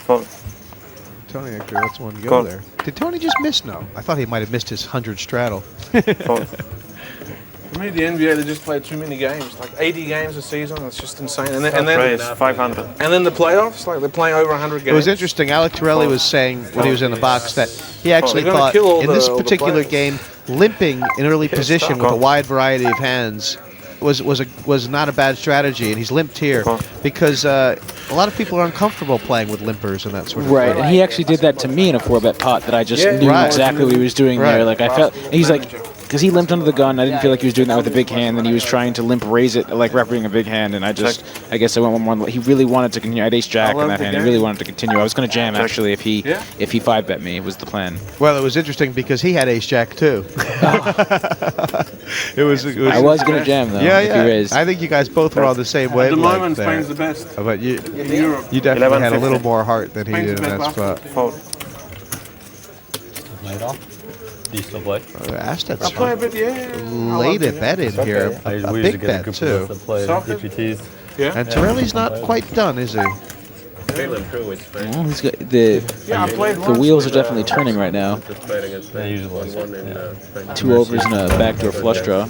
Fold. Tony actually lets one go there. Did Tony just miss? No. I thought he might have missed his 100 straddle. Fold. For me, the NBA, they just play too many games. Like 80 games a season, it's just insane. And then Raise 500. And then the playoffs, like they're playing over 100 games. It was interesting. Alec Torelli was saying when he was in the box that he actually They're gonna thought kill all in the- this all the particular players. game, limping in early position with a wide variety of hands was not a bad strategy, and he's limped here because a lot of people are uncomfortable playing with limpers and that sort of Right, thing. and he actually did that to me in a 4-bet pot that I just knew exactly what he was doing there. Like I felt, and he's like, because he limped under the gun. I didn't feel like he was doing that with a big hand, and he was trying to limp raise it, like repping a big hand, and I guess I went one more. He really wanted to continue. I had ace jack in that hand. He really wanted to continue. I was going to jam actually if he 5-bet me was the plan. Well, it was interesting because he had ace jack too. it was. I was going to jam though. Yeah, if he raised. I think you guys both were on the same At wavelength the moment, there. Spain's the best. But you in Europe. definitely had a 11.50. little more heart than he Spain's did in the that best spot. Fold. Play it off. Do you still play? Asted's I play a bit, yeah. laid a bet in here, a big bet too. Yeah. And Torelli's not quite done, is he? Well, he's got the wheels are definitely turning right now. 2 overs and a backdoor flush draw.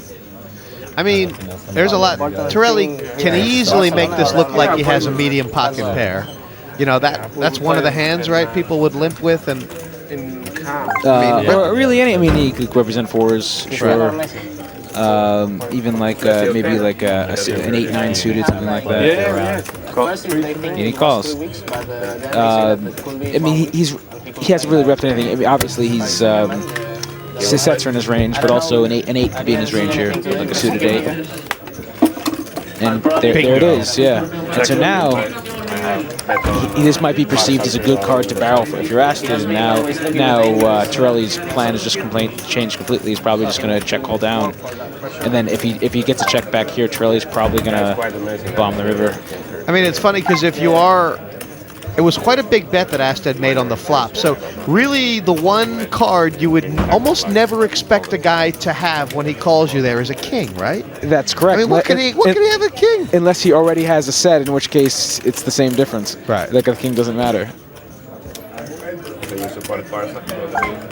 I mean, there's a lot. Torelli can easily make this look like he has a medium pocket pair. You know, that's one of the hands, right? People would limp with, and or really any. I mean, he could represent 4s, sure. Even like maybe like an 8-9 suited, something like that. And he calls. I mean, he hasn't really repped anything. I mean, obviously, his sets are in his range, but also an 8 could be in his range here, like a suited 8. And there it is, yeah. And so now, this might be perceived as a good card to barrel for. If you're Åstedt, now Torelli's plan is just changed completely. He's probably just going to check call down, and then if he gets a check back here, Torelli's probably going to bomb the river. I mean, it's funny because if you are, it was quite a big bet that Åstedt made on the flop. So really, the one card you would almost never expect a guy to have when he calls you there is a king, right? That's correct. I mean, what can he have a king? Unless he already has a set, in which case it's the same difference. Right. Like a king doesn't matter.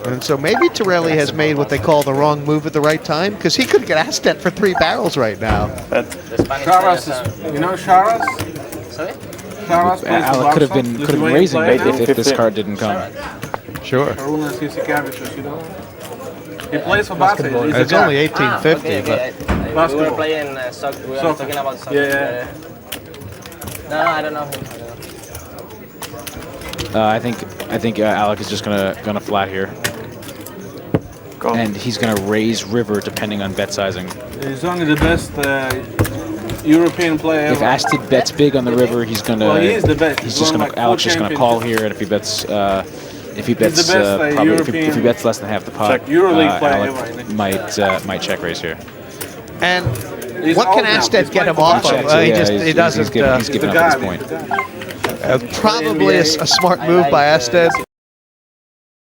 And so maybe Torelli has made what they call the wrong move at the right time, because he could get Åstedt for 3 barrels right now. Charas, you know Charas? Sorry? Alec could have been raising if this card didn't come. Sure. He plays for Barca. It's only 1850, but We were playing soccer. We were talking about soccer. Yeah. No, I don't know him. I think Alec is just gonna flat here, and he's gonna raise river depending on bet sizing. He's only the best European player If ever. Åstedt bets big on the river, he's gonna. Well, he is the best. He's He's just won gonna. like Alec's 4 just gonna call here, and if he bets, the best, probably if he European- bets less than half the pot, EuroLeague player Alec ever, isn't he? might check raise here. and He's what can old now. Åstedt He's get him playing off for of? Barca. He He's doesn't. given up at this point. Probably a smart move by Åstedt.